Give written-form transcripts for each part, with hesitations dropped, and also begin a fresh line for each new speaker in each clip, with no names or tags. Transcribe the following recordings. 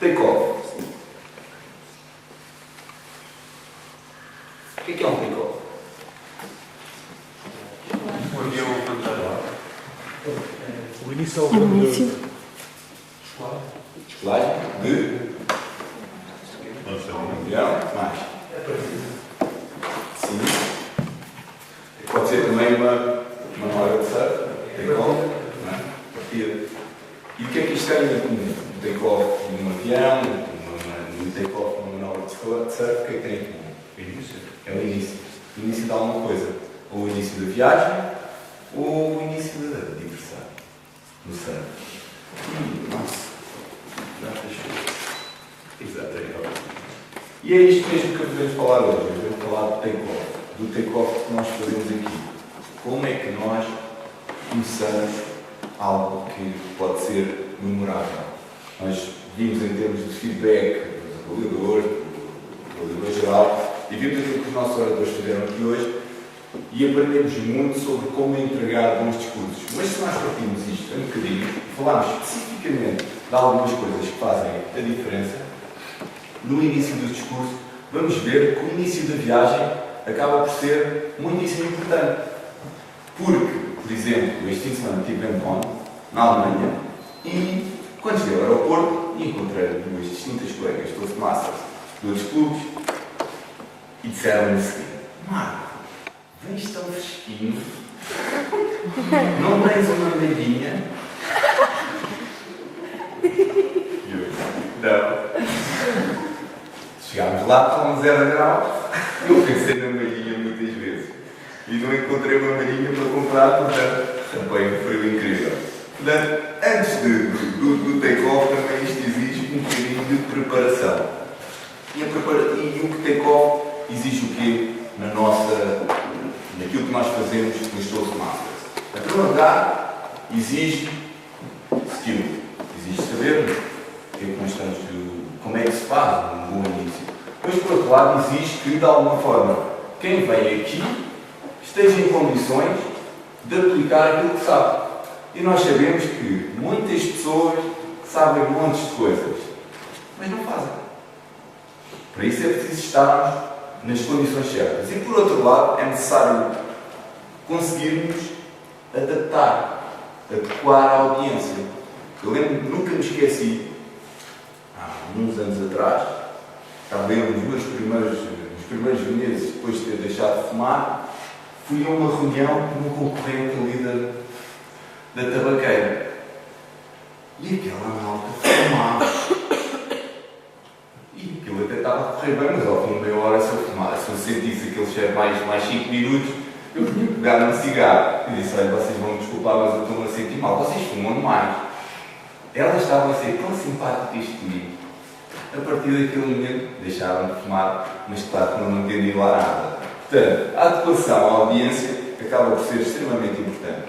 Take-off. O que é um take-off?
O avião fantasma.
O início ao início.
Descolagem de... Avião, mais. Sim. Pode ser também uma manobra de surf, take-off, não é? Partida. E o que é que isto tem no take-off de um avião, no take-off de uma manobra de surf, o que é que tem em comum? É o início. O início de alguma coisa. Ou o início da viagem, ou o início da diversão. No surf. Nossa. Já fechou. Exatamente. E é isto mesmo que eu devemos falar hoje. Eu devo falar do take-off. Do take-off que nós fazemos aqui. Como é que nós começamos algo que pode ser memorável? Nós vimos em termos de feedback dos avaliadores, do avaliador geral, e vimos aquilo que os nossos oradores fizeram aqui hoje e aprendemos muito sobre como entregar bons discursos. Mas se nós partimos isto um bocadinho e falarmos especificamente de algumas coisas que fazem a diferença, no início do discurso, vamos ver que o início da viagem acaba por ser muitíssimo importante. Porque, por exemplo, este fim de semana estive em Bonn, na Alemanha, e quando cheguei ao aeroporto, encontrei duas distintas colegas Toastmasters de outros clubes e disseram-me o seguinte: Marco, vens tão fresquinho, não tens uma medalhinha? E eu, não. Chegámos lá, estávamos 0 graus, eu pensei na marinha muitas vezes e não encontrei uma marinha para comprar, portanto, também foi frio incrível. Portanto, antes do take-off também isto exige um bocadinho de preparação. E o take-off exige o quê? Naquilo que nós fazemos nos Toastmasters. Em primeiro lugar, exige skill. Exige saber o que é que nós estamos como é que se faz um bom início. Mas, por outro lado, exige que, de alguma forma, quem vem aqui esteja em condições de aplicar aquilo que sabe. E nós sabemos que muitas pessoas sabem montes de coisas, mas não fazem. Para isso é preciso estarmos nas condições certas. E, por outro lado, é necessário conseguirmos adequar a audiência. Eu lembro, nunca me esqueci, há uns anos atrás, estava eu nos primeiros meses, depois de ter deixado de fumar, fui a uma reunião com um concorrente ali da tabaqueira. E aquela malta fumava. E aquilo até estava a correr bem, mas ao fim de meia hora, se eu sentisse aquele cheiro mais 5 minutos, eu tinha que pegar num cigarro. E disse: olha, vocês vão me desculpar, mas eu estou-me a sentir mal. Vocês fumam demais. Elas estavam a ser tão simpáticas comigo. A partir daquele momento, deixaram de fumar, mas claro que não entendi lá nada. Portanto, a adequação à audiência acaba por ser extremamente importante.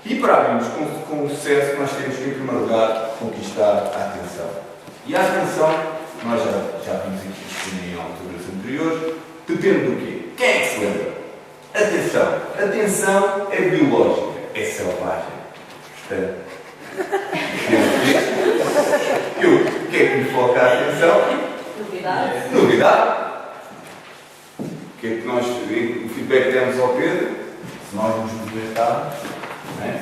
E para abrirmos com sucesso, nós temos que, em primeiro lugar, conquistar a atenção. E a atenção, nós já vimos aqui em alturas anteriores, depende do quê? Quem é que se lembra? Atenção. Atenção é biológica, é selvagem. Portanto, o que é que me foca a atenção? Novidade. O que é que nós, o feedback que demos ao Pedro, se nós nos movimentarmos, não é?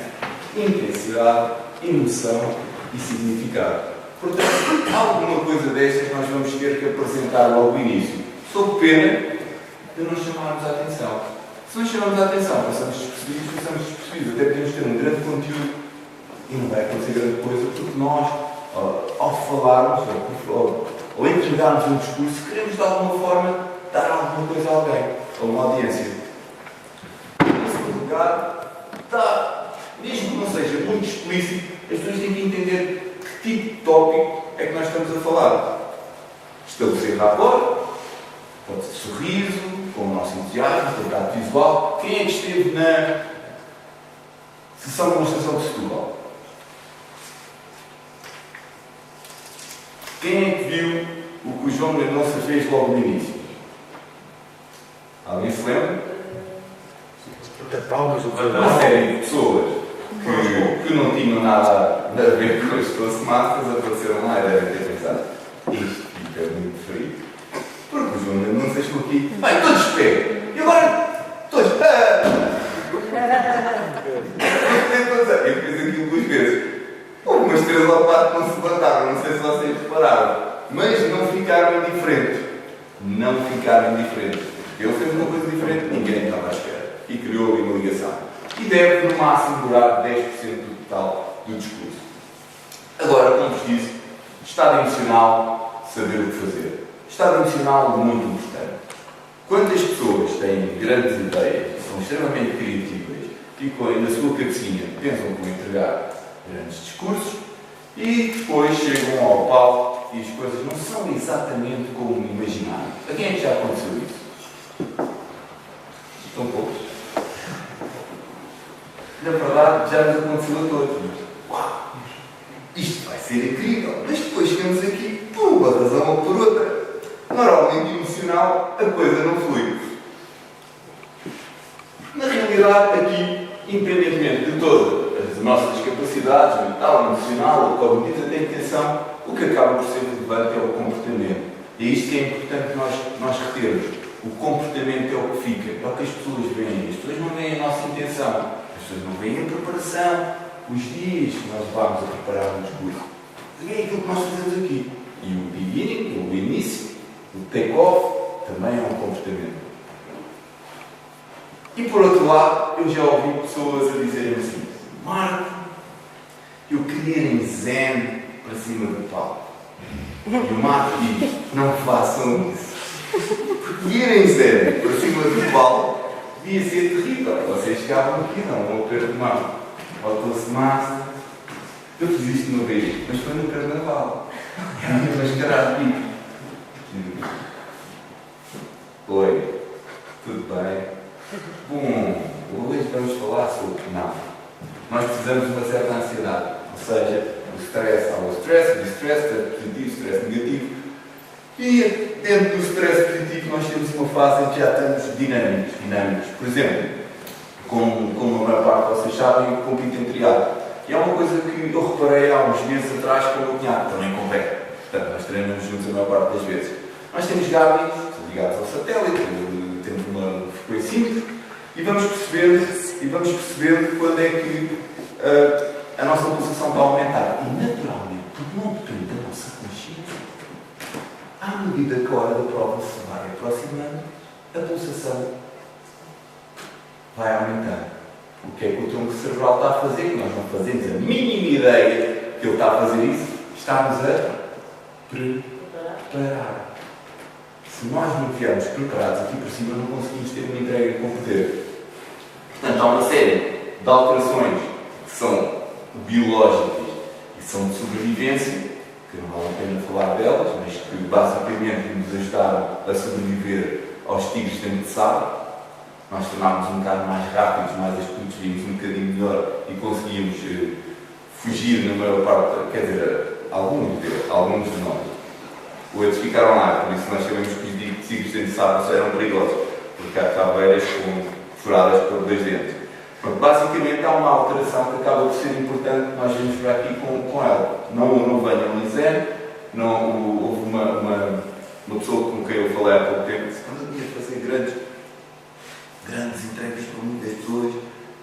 Intensidade, emoção e significado. Portanto, alguma coisa destas nós vamos ter que apresentar logo no início, sob pena de não chamarmos a atenção. Se não chamarmos a atenção, passamos despercebidos, até podemos ter um grande conteúdo e não vai acontecer grande coisa, porque nós, ao falarmos, ou entregarmos um discurso, queremos de alguma forma dar alguma coisa a alguém, a uma audiência. Em segundo lugar, mesmo que não seja muito explícito, as pessoas têm que entender que tipo de tópico é que nós estamos a falar. Estabelecer rapport, pode ser sorriso, com o nosso entusiasmo, contato visual. Quem é que esteve na sessão de demonstração de Setúbal? Quem é que viu o que o João Mendonça fez logo no início? Alguém se lembra? Uma série de pessoas que não tinham nada a ver com as Toastmasters apareceram lá e devem ter pensado: não sei se estou aqui. Bem, todos de pé. E agora, todos. Eu fiz aquilo 2 vezes. Houve umas 3 ou 4 que não se levantaram, não sei se vocês repararam. Mas não ficaram indiferentes. Não ficaram indiferentes. Ele fez uma coisa diferente, ninguém estava à espera. E criou ali uma ligação. E deve, no máximo, durar 10% do total do discurso. Agora, como vos disse, estado emocional, saber o que fazer. Estado emocional, muito importante. Quantas pessoas têm grandes ideias, são extremamente criativas, ficam aí na sua cabecinha, pensam que vão entregar grandes discursos e depois chegam ao palco e as coisas não são exatamente como imaginaram. A quem é que já aconteceu isso? São poucos. Na verdade, já nos aconteceu a todos. Uau! Isto vai ser incrível. Mas depois chegamos aqui, por uma razão ou por outra. Normalmente emocional, a coisa não flui. Na realidade, aqui, independentemente de todas as nossas capacidades, mental, emocional, cognitiva, de intenção, o que acaba por ser relevante é o comportamento. E é isto que é importante nós retermos. O comportamento é o que fica, é o que as pessoas veem. As pessoas não veem a nossa intenção, as pessoas não veem a preparação, os dias que nós vamos a preparar um discurso. E é aquilo que nós fazemos aqui. E o beginning, o início, o take-off, também é um comportamento. E por outro lado, eu já ouvi pessoas a dizerem assim: Marco, eu queria ir em zen para cima do palco. E o Marco diz: não façam isso. Porque ir em zen para cima do palco devia ser terrível. Vocês chegavam aqui, não, vão perder de mão. Faltou-se massa. Eu fiz isto uma vez, mas foi no carnaval. Mas caralho, oi, tudo bem? Bom, hoje vamos falar sobre não. Nós precisamos de uma certa ansiedade, ou seja, o stress, há o stress, o distress, stress positivo, stress negativo. E dentro do stress positivo nós temos uma fase em que já estamos dinâmicos. Por exemplo, como a maior parte de vocês sabem, eu compito em triatlo. E é uma coisa que eu reparei há uns meses atrás com o meu cunhado, também compete. Portanto, nós treinamos juntos a maior parte das vezes. Nós temos Garmin ligados ao satélite, temos uma frequência e vamos percebendo quando é que a nossa pulsação está a aumentar. E naturalmente, porque não depende da nossa consciência, à medida que a hora da prova se vai aproximando, a pulsação vai aumentando. O que é que o tronco cerebral está a fazer? Nós não fazemos a mínima ideia que ele está a fazer isso. Está-nos a preparar. Se nós não estivermos preparados aqui por cima, não conseguimos ter uma entrega com poder. Portanto, há uma série de alterações que são biológicas e são de sobrevivência, que não vale a pena falar delas, mas que basicamente nos ajudaram a sobreviver aos tigres dentro de sala. Nós tornámos um bocado mais rápidos, mais astutos, vimos um bocadinho melhor e conseguimos fugir na maior parte, quer dizer, alguns de nós. Outros ficaram lá, por isso nós sabemos que os tigres dentro de sala eram perigosos, porque há caveiras furadas por 2 dentes. Portanto, basicamente há uma alteração que acaba por ser importante que nós vamos ver aqui com ela. Não venham em zen, houve uma pessoa com quem eu falei há pouco tempo, disse: quando eu ia fazer grandes entregas para muitas pessoas,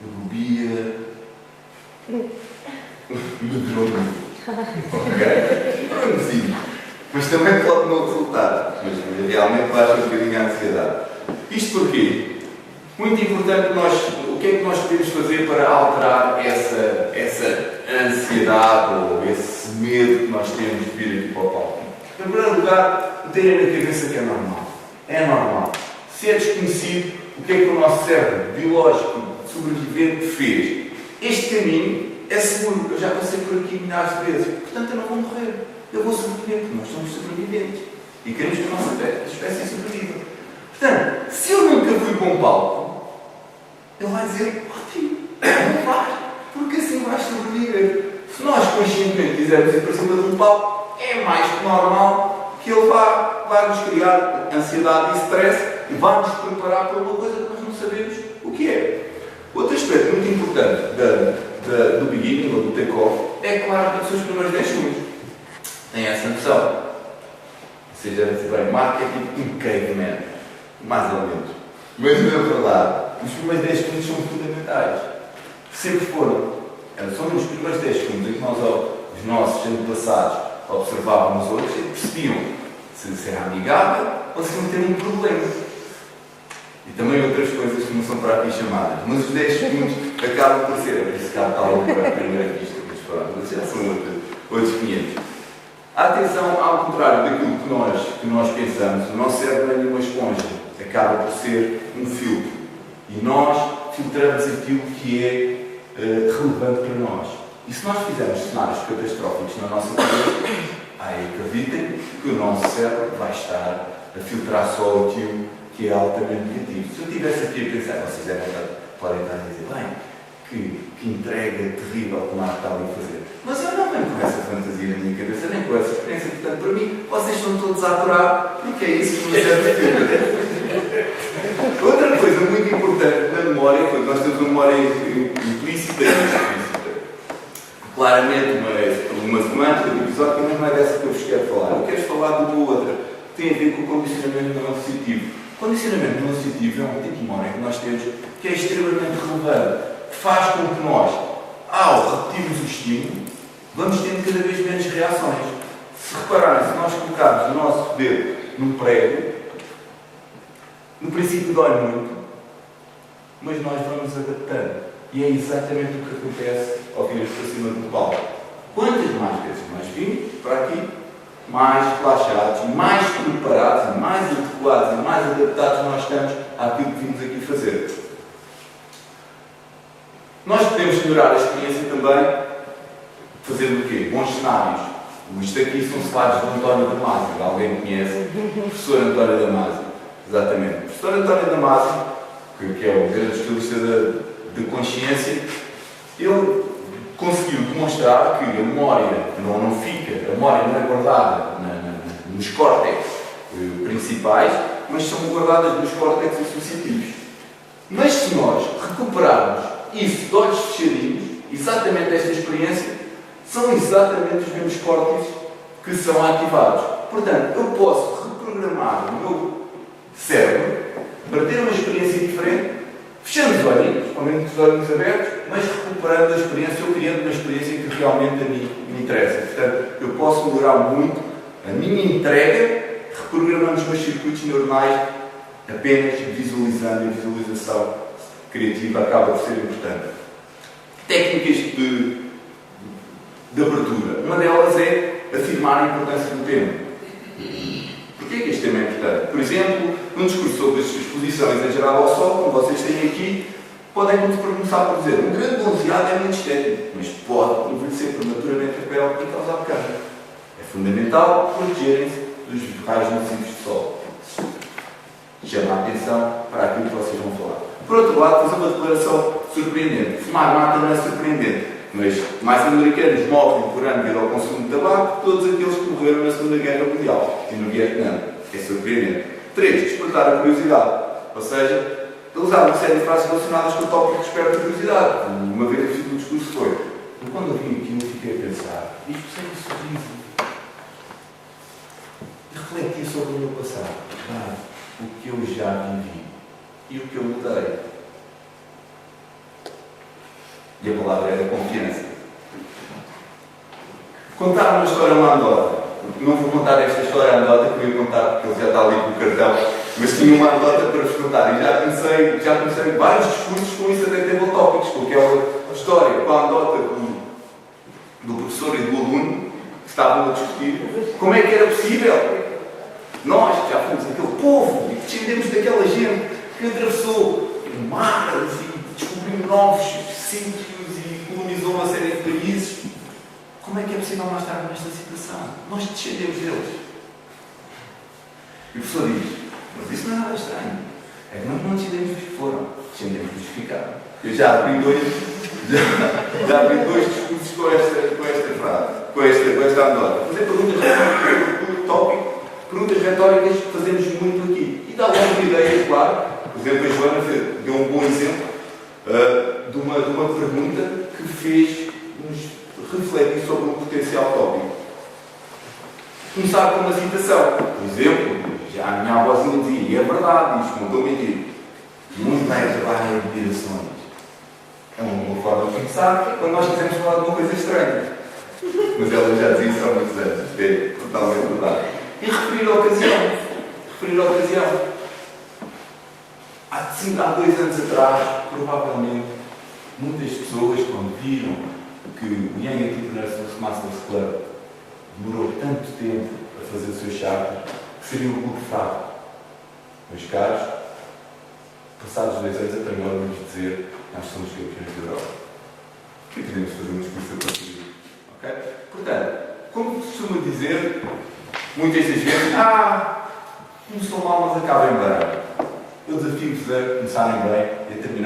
eu bebia medronho. Ok? Medronhozinho. Mas também pode não resultar. Mas realmente baixa um bocadinho a ansiedade. Isto porquê? Muito importante, o que é que nós podemos fazer para alterar essa ansiedade ou esse medo que nós temos de vir aqui para o palco? Em primeiro lugar, terem na cabeça que é normal. É normal. Se é desconhecido, o que é que o nosso cérebro biológico sobrevivente fez? Este caminho é seguro. Eu já passei por aqui milhares de vezes. Portanto, eu não vou morrer. Eu vou sobreviver, porque nós somos sobreviventes. E queremos que a nossa espécie sobreviva. Portanto, se eu nunca fui para um palco, ele vai dizer: ótimo, não faz, porque assim vais sobreviver. Se nós conscientemente quisermos ir para cima de um palco, é mais que normal que ele vai nos criar ansiedade e stress e vai nos preparar para uma coisa que nós não sabemos o que é. Outro aspecto muito importante do beginning ou do take-off é claramente os seus primeiros 10 segundos. Tem essa noção. seja, bem, marketing um caveman, mais ou menos. Mas não é verdade. Os primeiros 10 segundos são fundamentais. Sempre foram. São nos primeiros 10 segundos em que nós, os nossos antepassados, observavam os outros e percebiam se era amigável ou se não ter um problema. E também outras coisas que não são para aqui chamadas. Mas os 10 segundos acabam por ser, por isso que há tal para a primeira vista, mas pronto, mas já são outros 500. A atenção, ao contrário daquilo que nós pensamos, o nosso cérebro é uma esponja, acaba por ser um filtro. E nós filtramos aquilo que é relevante para nós. E se nós fizermos cenários catastróficos na nossa vida, acreditem que o nosso cérebro vai estar a filtrar só aquilo que é altamente negativo. Se eu estivesse aqui a pensar, vocês podem estar a dizer, bem, que entrega terrível que o Marco está ali a fazer. Mas eu não venho com essa fantasia na minha cabeça, nem com essa experiência. Portanto, para mim, vocês estão todos a aturar, porque é isso que me serve a ter. Outra coisa muito importante na memória, quando nós temos uma memória implícita e explícita. Claramente, uma semântica do episódio, mas não é dessa que eu vos quero falar. Eu quero falar de uma outra, que tem a ver com o condicionamento não associativo. O condicionamento não associativo é um tipo de memória que nós temos que é extremamente relevante, que faz com que nós, ao repetirmos o estímulo, vamos tendo cada vez menos reações. Se repararem, se nós colocarmos o nosso dedo num prego, no princípio dói muito, mas nós vamos adaptando. E é exatamente o que acontece ao virmos para cima do palco. Quantas mais vezes nós vimos para aqui, mais relaxados, mais preparados, mais adequados e mais adaptados nós estamos àquilo que vimos aqui fazer. Nós podemos melhorar a experiência também fazendo o quê? Bons cenários. Isto aqui são slides de António Damasio. Alguém conhece? O professor António Damasio. Exatamente. O professor António Damasio, que é o grande especialista de consciência, ele conseguiu demonstrar que a memória não fica, a memória não é guardada nos córtex principais, mas são guardadas nos córtex associativos. Mas se nós recuperarmos isso de olhos fechadinhos, exatamente esta experiência, são exatamente os mesmos córtex que são ativados. Portanto, eu posso reprogramar o meu cérebro para ter uma experiência diferente, fechando os olhinhos, com os olhos abertos, mas recuperando a experiência ou criando uma experiência que realmente a mim me interessa. Portanto, eu posso melhorar muito a minha entrega, reprogramando os meus circuitos neuronais apenas visualizando, e a visualização criativa acaba por ser importante. Técnicas de abertura. Uma delas é afirmar a importância do tema. Porquê que este tema é importante? Por exemplo, num discurso sobre as exposições em geral ao sol, como vocês têm aqui, podem começar por dizer um grande bronzeado é muito estético, mas pode envelhecer prematuramente a pele e causar câncer. É fundamental protegerem-se dos raios nocivos de sol. Chama a atenção para aquilo que vocês vão falar. Por outro lado, fazer uma declaração surpreendente. Fumar mata não é surpreendente, mas mais americanos morrem por ano devido ao consumo de tabaco que todos aqueles que morreram na Segunda Guerra Mundial e no Vietnã. É surpreendente. 3. Despertar a curiosidade. Ou seja, usar uma série de frases relacionadas com o tópico que desperta a curiosidade. Uma vez eu fiz um discurso foi. E quando eu vim aqui, eu fiquei a pensar, isto sem um sorriso. E refleti sobre o meu passado. O que eu já vivi e o que eu mudei. E a palavra era confiança. Contar uma história a uma anedota. Não vou contar esta história à anedota, que eu ia contar porque ele já está ali com o cartão, mas tinha uma anedota para vos contar. E já comecei vários discursos com isso até table topics, com aquela história, com a anedota do professor e do aluno que estavam a discutir como é que era possível. Nós, que já fomos aquele povo e descendemos daquela gente que atravessou mares e descobriu novos sítios e colonizou uma série de países, como é que é possível nós estarmos nesta situação? Nós descendemos deles. E o professor diz, mas isso não é nada estranho. É que nós não descendemos dos que foram, descendemos dos que ficaram. Eu já abri dois discursos com esta frase, com esta anedota. Fazer perguntas retóricas, tópico, perguntas retóricas que fazemos muito aqui. E dá logo ideias, claro. Por exemplo, a Joana deu um bom exemplo de uma pergunta que fez-nos refletir sobre um potencial tópico. Começar com uma citação. Por exemplo, já a minha avózinha dizia, e é verdade, isto não estou a mentir. Muito bem trabalho em direções. É uma boa forma de começar quando nós quisermos falar de uma coisa estranha. Mas ela já dizia isso há muitos anos. Isto é totalmente verdade. E referir a ocasião. Referir a ocasião. Há 2 anos atrás, provavelmente, muitas pessoas, quando viram que o Young Entrepreneurs Masters Club demorou tanto tempo a fazer o seu charter, que seria um clube fraco. Meus caros, passados 2 anos, até agora vamos dizer nós somos campeões da Europa. E podemos fazer um discurso a partir disso. Ok? Portanto, como costuma dizer, muitas das vezes, começou mal, mas acabem bem. Eu desafio-vos a começarem bem e a terminar